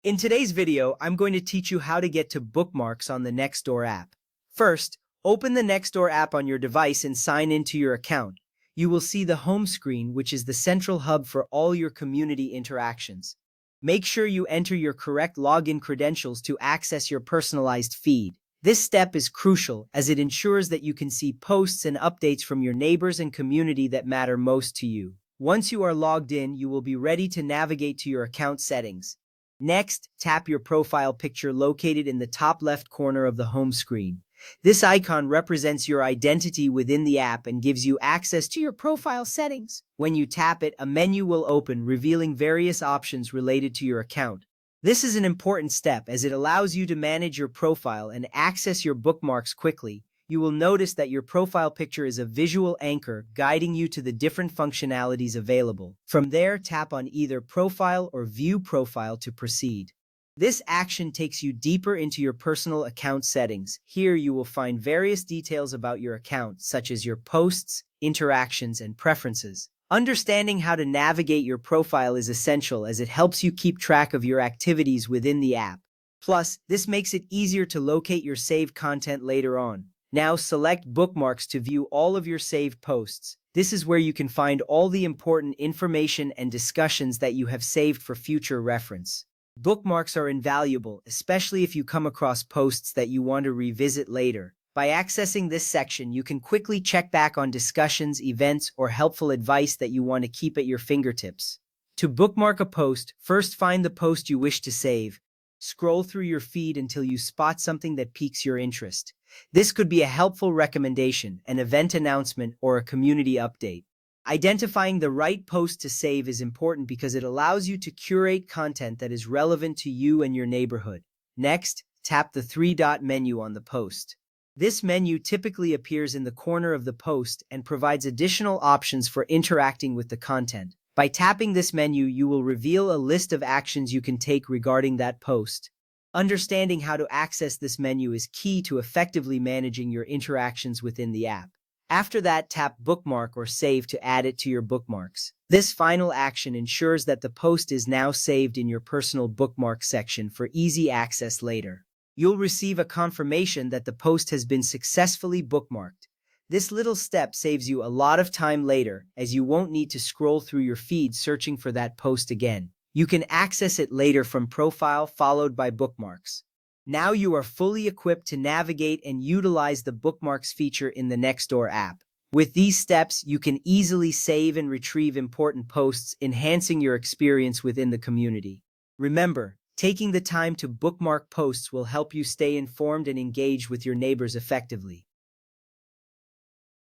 In today's video, I'm going to teach you how to get to Bookmarks on the Nextdoor app. First, open the Nextdoor app on your device and sign into your account. You will see the home screen, which is the central hub for all your community interactions. Make sure you enter your correct login credentials to access your personalized feed. This step is crucial as it ensures that you can see posts and updates from your neighbors and community that matter most to you. Once you are logged in, you will be ready to navigate to your account settings. Next, tap your profile picture located in the top left corner of the home screen. This icon represents your identity within the app and gives you access to your profile settings. When you tap it, a menu will open, revealing various options related to your account. This is an important step as it allows you to manage your profile and access your bookmarks quickly. You will notice that your profile picture is a visual anchor guiding you to the different functionalities available. From there, tap on either Profile or View Profile to proceed. This action takes you deeper into your personal account settings. Here you will find various details about your account, such as your posts, interactions, and preferences. Understanding how to navigate your profile is essential as it helps you keep track of your activities within the app. Plus, this makes it easier to locate your saved content later on. Now select Bookmarks to view all of your saved posts. This is where you can find all the important information and discussions that you have saved for future reference. Bookmarks are invaluable, especially if you come across posts that you want to revisit later. By accessing this section, you can quickly check back on discussions, events, or helpful advice that you want to keep at your fingertips. To bookmark a post, first find the post you wish to save. Scroll through your feed until you spot something that piques your interest. This could be a helpful recommendation, an event announcement, or a community update. Identifying the right post to save is important because it allows you to curate content that is relevant to you and your neighborhood. Next, tap the three-dot menu on the post. This menu typically appears in the corner of the post and provides additional options for interacting with the content. By tapping this menu, you will reveal a list of actions you can take regarding that post. Understanding how to access this menu is key to effectively managing your interactions within the app. After that, tap Bookmark or Save to add it to your bookmarks. This final action ensures that the post is now saved in your personal bookmark section for easy access later. You'll receive a confirmation that the post has been successfully bookmarked. This little step saves you a lot of time later, as you won't need to scroll through your feed searching for that post again. You can access it later from Profile followed by Bookmarks. Now you are fully equipped to navigate and utilize the Bookmarks feature in the Nextdoor app. With these steps, you can easily save and retrieve important posts, enhancing your experience within the community. Remember, taking the time to bookmark posts will help you stay informed and engage with your neighbors effectively.